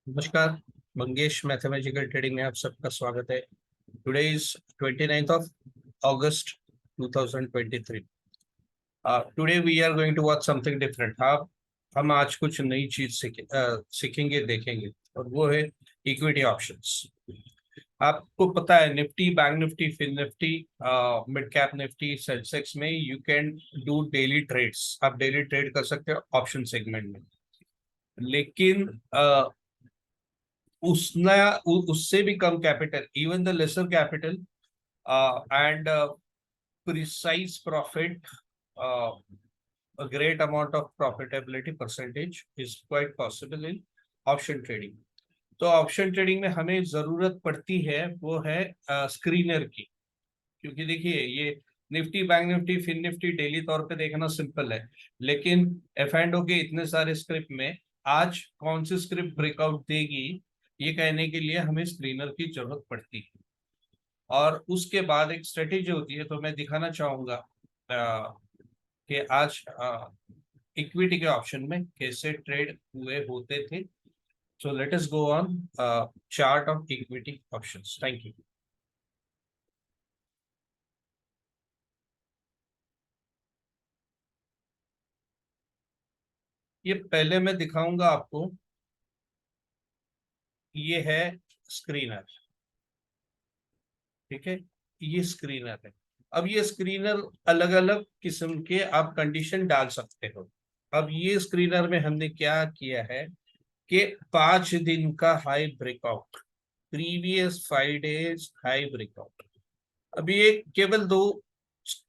नमस्कार। Mangesh mathematical trading में आप सबका स्वागत है। Today is 29th of August 2023। Today we are going to watch something different. हाँ, हम आज कुछ नई चीज सीखेंगे, देखेंगे, और वो है इक्विटी ऑप्शंस। आपको पता है Nifty, bank Nifty, fin Nifty, mid cap Nifty, Sensex में you can do daily trades. आप डेली ट्रेड कर सकते हो ऑप्शन सेगमेंट में। लेकिन उससे भी कम capital, even the lesser capital and precise profit, a great amount of profitability percentage is quite possible in option trading. तो ऑप्शन ट्रेडिंग में हमें जरूरत पड़ती है वो है स्क्रीनर की। क्योंकि देखिए, ये Nifty, bank Nifty, fin Nifty daily तौर पे देखना सिंपल है, लेकिन एफ एंड ओ के इतने सारे स्क्रिप्ट में आज कौन सी स्क्रिप्ट ब्रेकआउट देगी, ये कहने के लिए हमें स्क्रीनर की जरूरत पड़ती है। और उसके बाद एक स्ट्रेटेजी होती है। तो मैं दिखाना चाहूंगा कि आज इक्विटी के ऑप्शन में कैसे ट्रेड हुए होते थे। So let us go on chart of equity options. Thank you. ये पहले मैं दिखाऊंगा आपको। ये है स्क्रीनर, ठीक है। ये स्क्रीनर है। अब ये स्क्रीनर अलग अलग किस्म के आप कंडीशन डाल सकते हो। अब ये स्क्रीनर में हमने क्या किया है कि 5 दिन का high breakout, previous 5 days high breakout. अभी ये केवल दो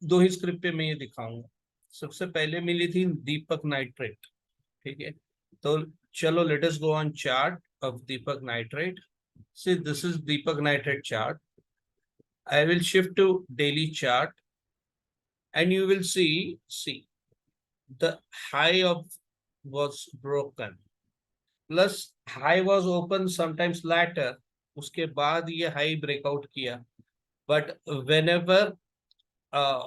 दो ही स्क्रिप्ट पे मैं ये दिखाऊंगा। सबसे पहले मिली थी दीपक नाइट्रेट, ठीक है। तो चलो late us go on chart of Deepak nitrate. See, this is Deepak Nitrate chart. I will shift to daily chart, and you will see the high of was broken. Plus high was open sometimes later. उसके बाद ये high breakout किया। But whenever uh,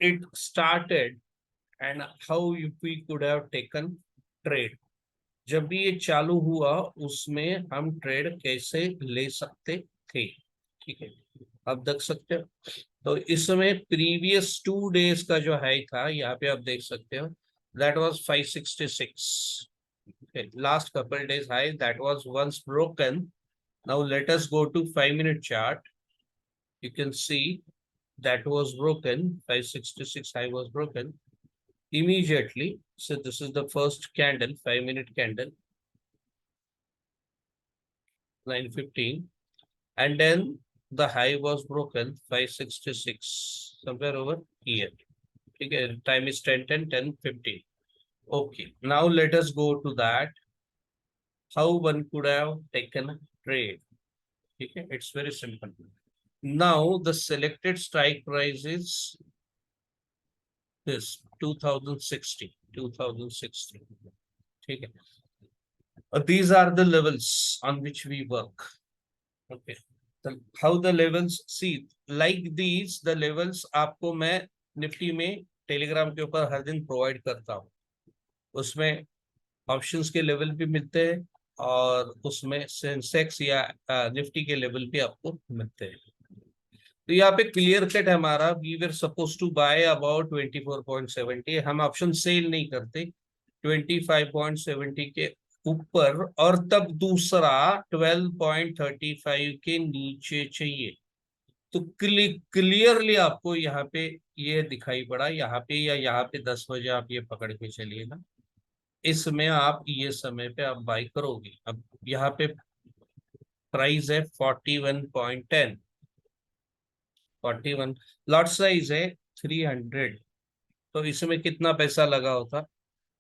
it started, and how we could have taken trade, जब भी ये चालू हुआ उसमें हम ट्रेड कैसे ले सकते थे, ठीक है। अब देख सकते हो। तो इस समय प्रीवियस 2 डेज का जो हाई था, यहाँ पे आप देख सकते हो, that was 566। Last couple days high that was once broken. Now let us go to 5 minute chart. You can see that was broken. 566 high was broken immediately. So this is the first candle, 5 minute candle, 9:15, and then the high was broken 566 somewhere over here. Okay, time is 10:10, 10:15. Okay, now let us go to that, how one could have taken a trade. Okay, it's very simple. Now the selected strike price is this 2060. Okay, these are the levels on which we work. Okay, how the levels, see like these, the levels आपको मैं Nifty में Telegram के ऊपर हर दिन provide करता हूँ। उसमें options के लेवल भी मिलते हैं, और उसमें सेंसेक्स या निफ्टी के लेवल भी आपको मिलते हैं। तो यहाँ पे क्लियर कट है हमारा, we were suppose to buy about 24.70। हम ऑप्शन सेल नहीं करते 25.70 के ऊपर, और तब दूसरा 12.35 के नीचे चाहिए। तो क्लियरली आपको यहाँ पे ये दिखाई पड़ा, यहाँ पे या यहाँ पे 10 बजे आप ये पकड़ के चलिएगा। इसमें आप ये समय पे आप बाई करोगे। अब यहाँ पे प्राइस है 41.10, 41, लॉट साइज है 300। तो इसमें कितना पैसा लगा होता?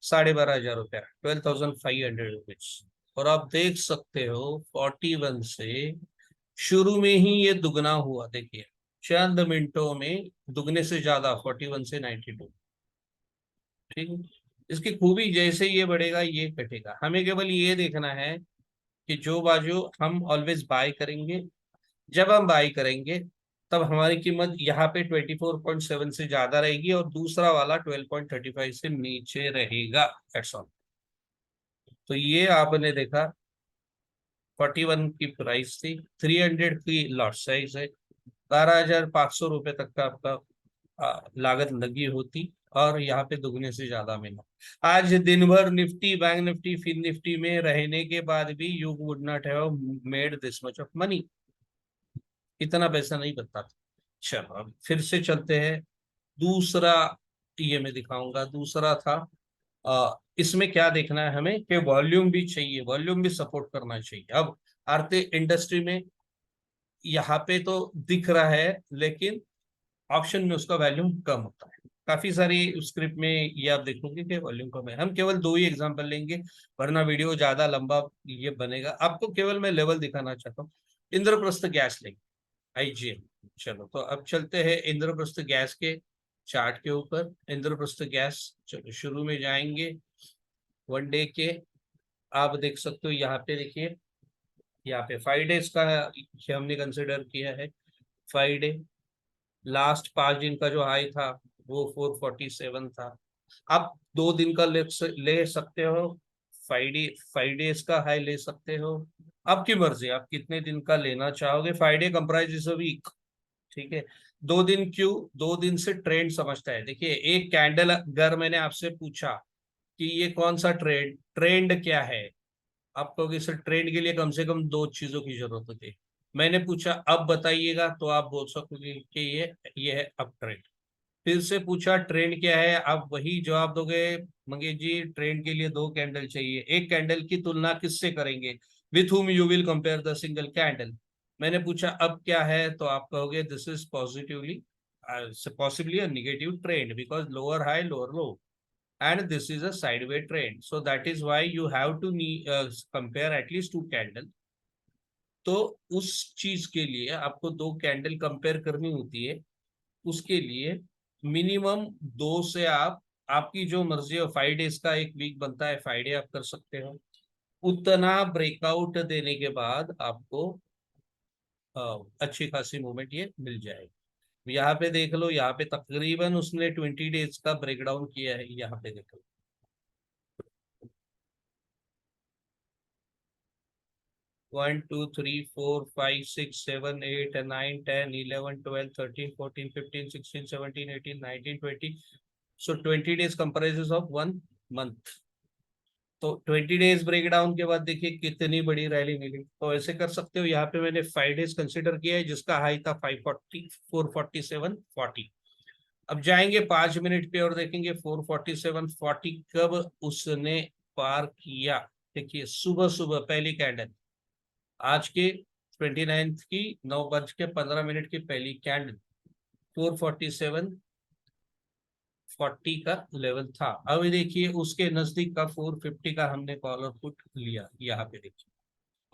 12,500 रुपया, 12,500 रुपीज। और आप देख सकते हो 41 से शुरू में ही ये दुगना हुआ। देखिए चंद मिनटों में दुगने से ज्यादा, 41 से 92। ठीक है। इसकी खूबी, जैसे ये बढ़ेगा ये घटेगा। हमें केवल ये देखना है कि जो बाजू हम ऑलवेज बाय करेंगे, जब हम बाई करेंगे तब हमारी कीमत यहाँ पे 24.7 से ज्यादा रहेगी, और दूसरा वाला 12.35 से नीचे रहेगा। That's all. तो ये आपने देखा 41 की प्राइस थी, 300 की लॉट साइज है, 12,500 रुपए तक का आपका लागत लगी होती, और यहाँ पे दुगने से ज्यादा मिला। आज दिन भर Nifty, bank Nifty, fin Nifty में रहने के बाद भी you would not have made this much of money, इतना पैसा नहीं बनता था। चलो अब फिर से चलते हैं दूसरा, ये मैं दिखाऊंगा दूसरा था। इसमें क्या देखना है हमें कि वॉल्यूम भी चाहिए, वॉल्यूम भी सपोर्ट करना चाहिए। अब आरती इंडस्ट्री में यहाँ पे तो दिख रहा है, लेकिन ऑप्शन में उसका वॉल्यूम कम होता है। काफी सारी स्क्रिप्ट में ये आप देखोगे कि वॉल्यूम कम है। हम केवल दो ही एग्जांपल लेंगे, वरना वीडियो ज्यादा लंबा ये बनेगा। आपको केवल मैं लेवल दिखाना चाहता हूँ। इंद्रप्रस्थ गैस लेंगे, आईजीएल। चलो तो अब चलते हैं इंद्रप्रस्थ गैस के चार्ट के ऊपर। इंद्रप्रस्थ गैस, चलो शुरू में जाएंगे वन डे के। आप देख सकते हो यहाँ पे, देखिए यहाँ पे 5 डेज का हमने कंसिडर किया है। 5 डे, लास्ट 5 दिन का जो हाई था वो 447 था। आप 2 दिन का ले सकते हो, 5 डेज का हाई ले सकते हो, आपकी मर्जी आप कितने दिन का लेना चाहोगे। 5 डे कंप्राइज अ वीक, ठीक है। 2 दिन क्यों, 2 दिन से ट्रेंड समझता है। देखिए एक कैंडल, अगर मैंने आपसे पूछा कि ये कौन सा ट्रेंड ट्रेंड क्या है, आप कहोगे सर ट्रेंड के लिए कम से कम 2 चीजों की जरूरत होती है। मैंने पूछा अब बताइएगा, तो आप बोल सकोगे कि ये है अप ट्रेंड। फिर से पूछा ट्रेंड क्या है, आप वही जवाब दोगे, मंगेश जी ट्रेंड के लिए 2 कैंडल चाहिए। एक कैंडल की तुलना किससे करेंगे, with whom you will compare the single candle. मैंने पूछा अब क्या है, तो आप कहोगे this is positively possibly a negative trend because lower high lower low, and this is a sideway trend, so that is why you have to compare at least 2 candle. तो उस चीज के लिए आपको 2 कैंडल कंपेयर करनी होती है। उसके लिए मिनिमम 2 से आप, आपकी जो मर्जी हो, 5 डेज का एक वीक बनता है, 5 डे आप कर सकते हो। उतना ब्रेकआउट देने के बाद आपको अच्छी खासी मूवमेंट ये मिल जाएगी। यहाँ पे देख लो, यहाँ पे तकरीबन उसने 20 डेज का ब्रेकडाउन किया है। यहाँ पे देख लो 1 2 3 4 5 6 7 8 9 10 11 12 13 14 15 16 17 18 सो 20 डेज कंप्राइजेस ऑफ 1 मंथ। तो 20 डेज ब्रेकडाउन के बाद देखिए कितनी बड़ी रैली मिली। तो ऐसे कर सकते हो। यहाँ पे मैंने 5 डेज कंसिडर किया है, जिसका हाई था 540 447.40। अब जाएंगे 5 मिनट पे और देखेंगे 447.40 कब उसने पार किया। देखिए सुबह सुबह पहली कैंडल, आज के 29 की 9:15 की पहली कैंडल, 447.40 का लेवल था। अब देखिए उसके नजदीक का 450 का हमने कॉलर पुट लिया, यहाँ पे देखिए।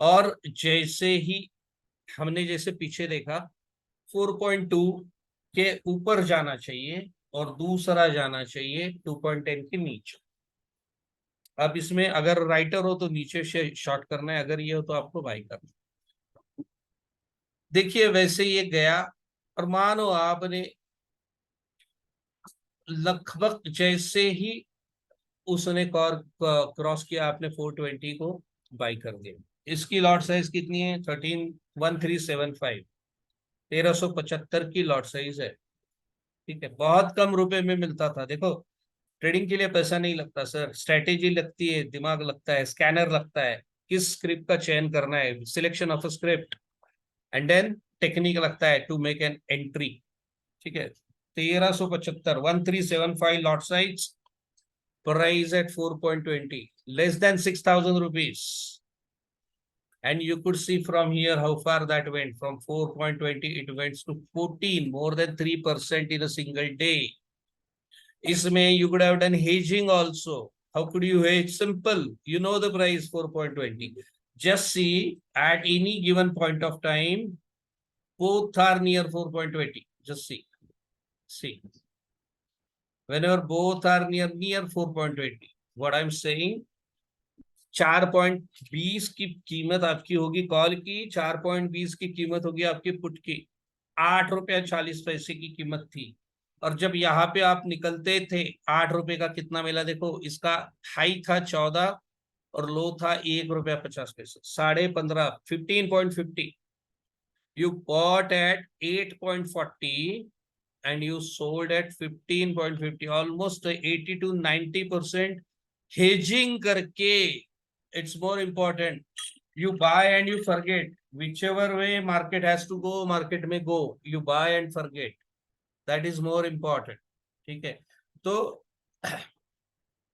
और जैसे ही हमने जैसे पीछे देखा 4.2 के ऊपर जाना चाहिए, और दूसरा जाना चाहिए 2.10 के नीचे। अब इसमें अगर राइटर हो तो नीचे से शॉर्ट करना है, अगर ये हो तो आपको बाई करना है। देखिए वैसे ये गया, और मानो आपने लगभग जैसे ही उसने क्रॉस किया, आपने 420 को बाई कर दिया। इसकी लॉट साइज कितनी है, 13,1375, 1375 की लॉट साइज है। ठीक है, बहुत कम रुपए में मिलता था। देखो ट्रेडिंग के लिए पैसा नहीं लगता सर, स्ट्रेटेजी लगती है, दिमाग लगता है, स्कैनर लगता है, किस स्क्रिप्ट का चयन करना है, selection of a script, and then technique लगता है टू मेक एन एंट्री। ठीक है, 1375, 1375 lot size, price at 4.20, less than 6,000 rupees. And you could see from here how far that went. From 4.20 it went to 14, more than 3% in a single day. Isme you could have done hedging also. How could you hedge? Simple. You know the price 4.20. Just see at any given point of time, both are near 4.20. Just see. See. Whenever both are near 4.20. What I'm saying, 4.20 की कीमत आपकी होगी call की, 4.20 की कीमत होगी आपकी put की। 8 रुपया 40 पैसे की कीमत थी। और जब यहाँ पे आप निकलते थे, 8 रुपए का कितना मिला देखो, इसका हाई था 14 और लो था ₹1.50, 15.5, 15.50. You bought at 8.40 and you sold at 15.50, almost 80 to 90% hedging करके. It's more important. You buy and you forget. Whichever way market has to go, market may go. You buy and forget. That is more important. ठीक है. तो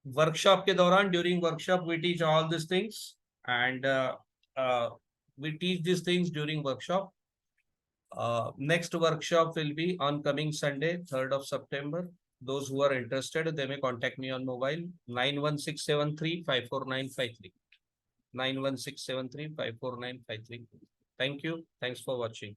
workshop के दौरान, during workshop we teach all these things, and we teach these things during workshop. Next workshop will be on coming Sunday, 3rd of September. Those who are interested, they may contact me on mobile 91673 54953. 91673 54953. Thank you. Thanks for watching.